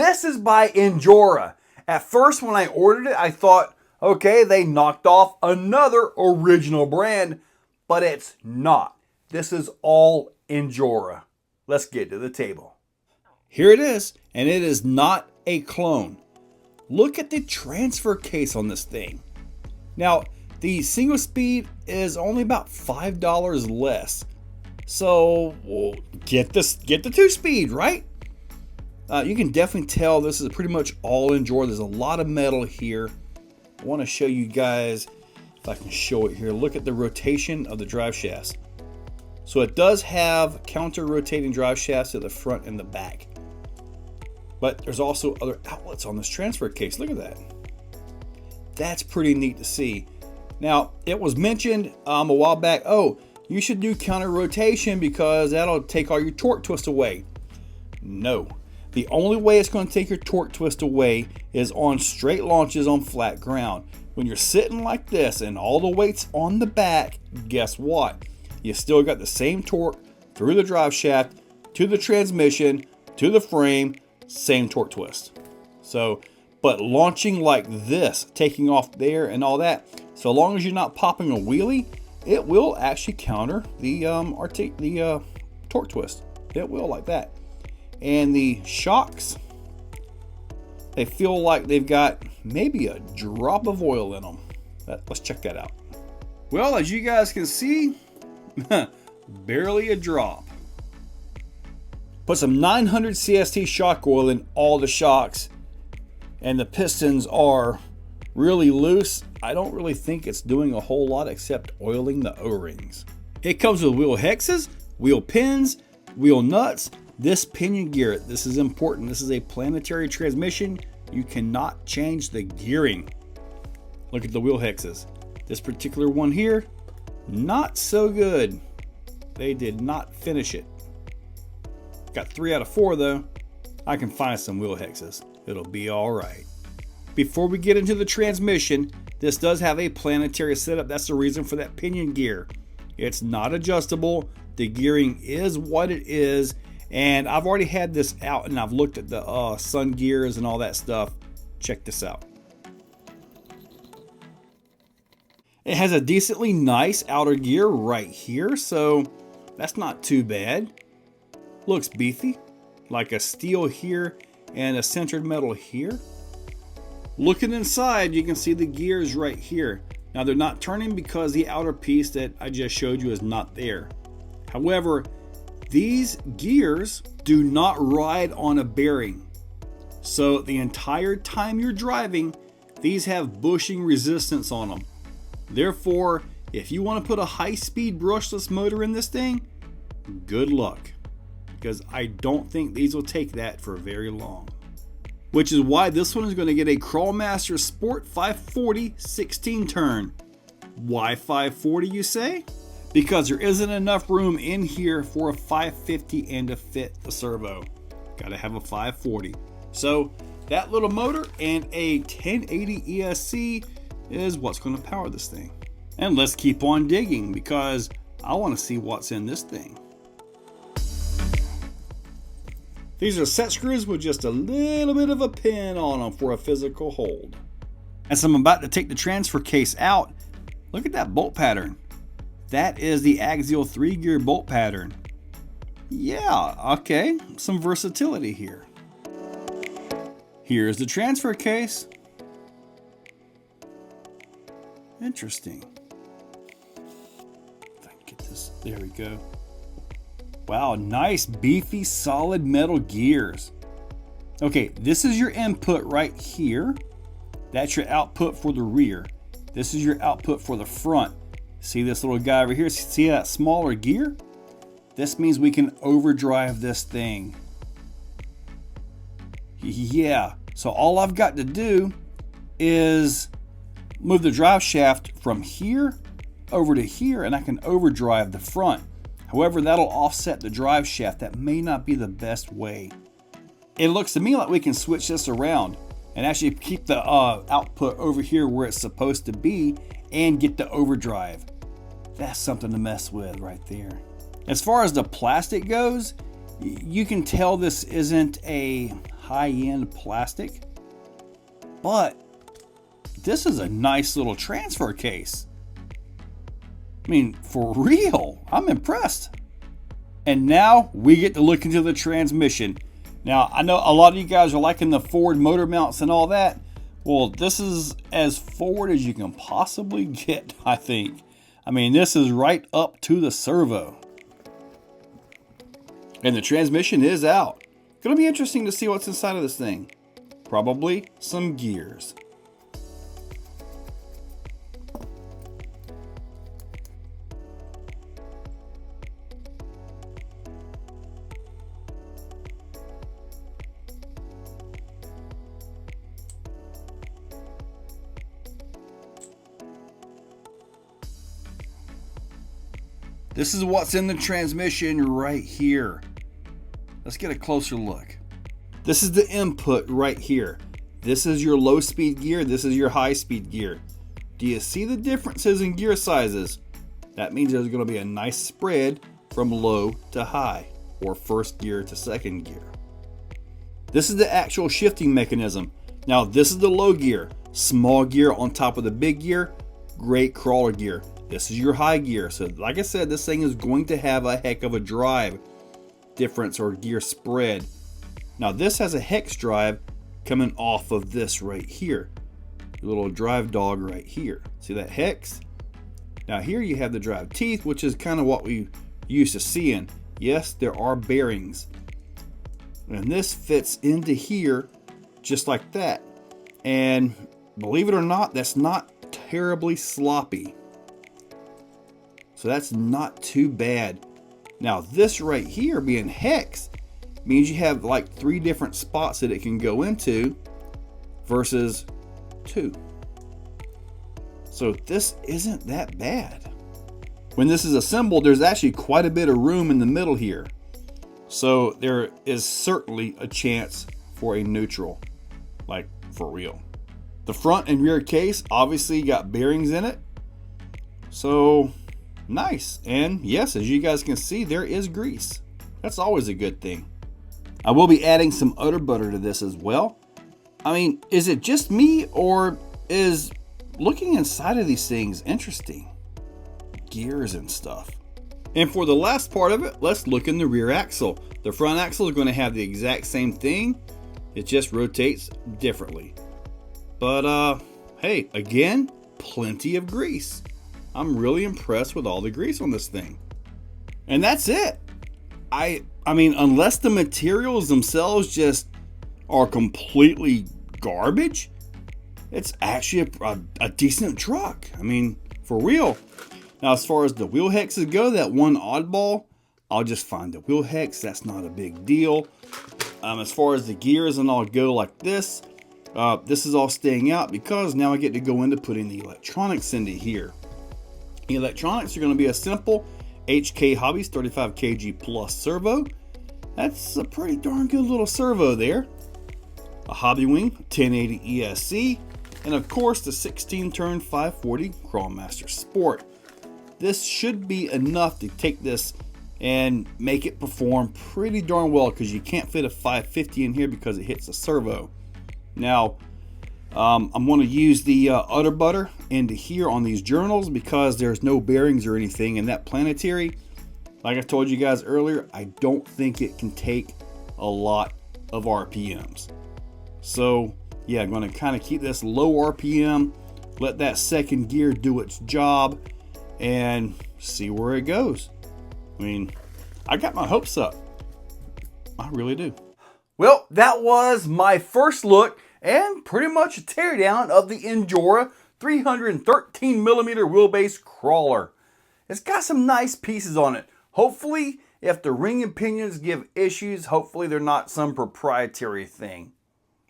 This is by Injora. At first when I ordered it, I thought, okay, they knocked off another original brand, but it's not. This is all Injora. Let's get to the table. Here it is, and it is not a clone. Look at the transfer case on this thing. Now, the single speed is only about $5 less. So, well, get the 2-speed, right? You can definitely tell this is pretty much all Injora. There's a lot of metal here. I want to show you guys, if I can show it here. Look at the rotation of the drive shafts. So it does have counter rotating drive shafts to the front and the back. But there's also other outlets on this transfer case. Look at that. That's pretty neat to see. Now, it was mentioned a while back, oh, you should do counter rotation because that'll take all your torque twist away. No. The only way it's going to take your torque twist away is on straight launches on flat ground. When you're sitting like this and all the weight's on the back, guess what? You still got the same torque through the drive shaft, to the transmission, to the frame, same torque twist. So, but launching like this, taking off there and all that, so long as you're not popping a wheelie, it will actually counter the torque twist. It will, like that. And the shocks, they feel like they've got maybe a drop of oil in them. Let's check that out. Well, as you guys can see, barely a drop. Put some 900 CST shock oil in all the shocks, and the pistons are really loose. I don't really think it's doing a whole lot except oiling the O-rings. It comes with wheel hexes, wheel pins, wheel nuts. This pinion gear, this is important. This is a planetary transmission. You cannot change the gearing. Look at the wheel hexes. This particular one here, not so good. They did not finish it. Got 3 out of 4 though. I can find some wheel hexes. It'll be all right. Before we get into the transmission, this does have a planetary setup. That's the reason for that pinion gear. It's not adjustable. The gearing is what it is. And I've already had this out and I've looked at the sun gears and all that stuff. Check this out. It has a decently nice outer gear right here, so that's not too bad. Looks beefy, like a steel here and a centered metal here. Looking inside, you can see the gears right here. Now they're not turning because the outer piece that I just showed you is not there. However, these gears do not ride on a bearing. So the entire time you're driving, these have bushing resistance on them. Therefore, if you want to put a high-speed brushless motor in this thing, good luck. Because I don't think these will take that for very long. Which is why this one is going to get a Crawlmaster Sport 540 16 turn. Why 540, you say? Because there isn't enough room in here for a 550 and to fit the servo. Gotta have a 540. So that little motor and a 1080 ESC is what's going to power this thing. And let's keep on digging because I want to see what's in this thing. These are set screws with just a little bit of a pin on them for a physical hold. As I'm about to take the transfer case out, look at that bolt pattern. That is the axial 3-gear bolt pattern. Yeah, okay, some versatility here. Here's the transfer case. Interesting. If I can get this, there we go. Wow, nice beefy solid metal gears. Okay, this is your input right here. That's your output for the rear. This is your output for the front. See this little guy over here? See that smaller gear? This means we can overdrive this thing. Yeah, so all I've got to do is move the drive shaft from here over to here and I can overdrive the front. However, that'll offset the drive shaft. That may not be the best way. It looks to me like we can switch this around and actually keep the output over here where it's supposed to be and get the overdrive. That's something to mess with right there. As far as the plastic goes, you can tell this isn't a high-end plastic. But this is a nice little transfer case. I mean, for real, I'm impressed. And now we get to look into the transmission. Now, I know a lot of you guys are liking the forward motor mounts and all that. Well, this is as forward as you can possibly get, I think. I mean, this is right up to the servo. And the transmission is out. Gonna be interesting to see what's inside of this thing. Probably some gears. This is what's in the transmission right here. Let's get a closer look. This is the input right here. This is your low speed gear. This is your high speed gear. Do you see the differences in gear sizes? That means there's going to be a nice spread from low to high, or first gear to second gear. This is the actual shifting mechanism. Now this is the low gear. Small gear on top of the big gear. Great crawler gear. This is your high gear. So like I said, this thing is going to have a heck of a drive difference or gear spread. Now this has a hex drive coming off of this right here. The little drive dog right here. See that hex? Now here you have the drive teeth, which is kind of what we used to seeing. Yes, there are bearings. And this fits into here just like that. And believe it or not, that's not terribly sloppy. So that's not too bad. Now this right here being hex means you have like 3 different spots that it can go into versus 2. So this isn't that bad. When this is assembled, there's actually quite a bit of room in the middle here. So there is certainly a chance for a neutral, like for real. The front and rear case obviously got bearings in it. So nice. And yes, as you guys can see, there is grease. That's always a good thing. I will be adding some udder butter to this as well. I mean, is it just me, or is looking inside of these things interesting? Gears and stuff. And for the last part of it, let's look in the rear axle. The front axle is going to have the exact same thing. It just rotates differently. But hey, again, plenty of grease. I'm really impressed with all the grease on this thing. And that's it. I mean, unless the materials themselves just are completely garbage, it's actually a decent truck. I mean, for real. Now, as far as the wheel hexes go, that one oddball, I'll just find the wheel hex. That's not a big deal. As far as the gears and all go like this is all staying out because now I get to go into putting the electronics into here. The electronics are going to be a simple HK Hobbies 35 kg plus servo. That's a pretty darn good little servo there. A Hobbywing 1080 ESC, and of course the 16-turn 540 Crawlmaster Sport. This should be enough to take this and make it perform pretty darn well, because you can't fit a 550 in here because it hits the servo. Now I'm going to use the udder butter into here on these journals because there's no bearings or anything in that planetary. Like I told you guys earlier, I don't think it can take a lot of RPMs. So yeah, I'm going to kind of keep this low RPM, let that second gear do its job, and see where it goes. I mean, I got my hopes up. I really do. Well, that was my first look and pretty much a teardown of the Injora 313 millimeter wheelbase crawler. It's got some nice pieces on it. Hopefully, if the ring and pinions give issues, hopefully they're not some proprietary thing.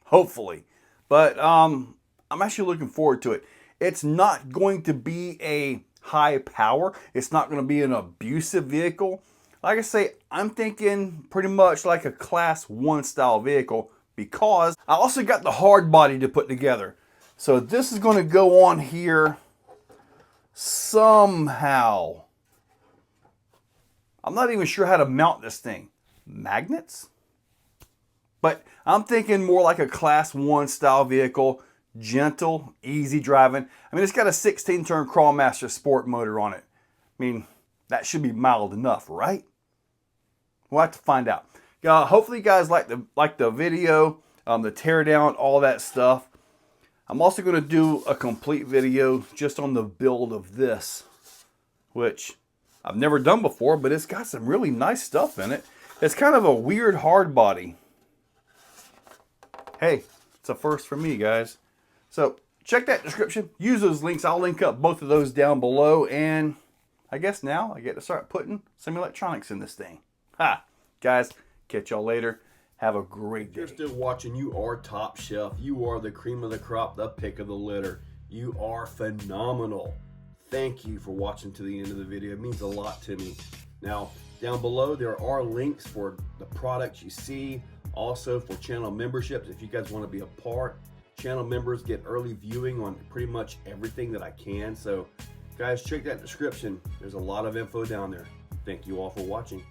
Hopefully. But I'm actually looking forward to it. It's not going to be a high power. It's not going to be an abusive vehicle. Like I say, I'm thinking pretty much like a class 1 style vehicle, because I also got the hard body to put together. So this is going to go on here somehow. I'm not even sure how to mount this thing. Magnets? But I'm thinking more like a Class 1 style vehicle, gentle, easy driving. I mean, it's got a 16-turn Crawlmaster Sport motor on it. I mean, that should be mild enough, right? We'll have to find out. Hopefully you guys like the video, the teardown, all that stuff. I'm also going to do a complete video just on the build of this, which I've never done before, but it's got some really nice stuff in it. It's kind of a weird hard body. Hey, it's a first for me, guys. So check that description. Use those links. I'll link up both of those down below. And I guess now I get to start putting some electronics in this thing. Ha! Guys, catch y'all later. Have a great day. If you're still watching, you are top shelf. You are the cream of the crop, the pick of the litter. You are phenomenal. Thank you for watching to the end of the video. It means a lot to me. Now, down below, there are links for the products you see. Also for channel memberships, if you guys want to be a part. Channel members get early viewing on pretty much everything that I can. So, guys, check that description. There's a lot of info down there. Thank you all for watching.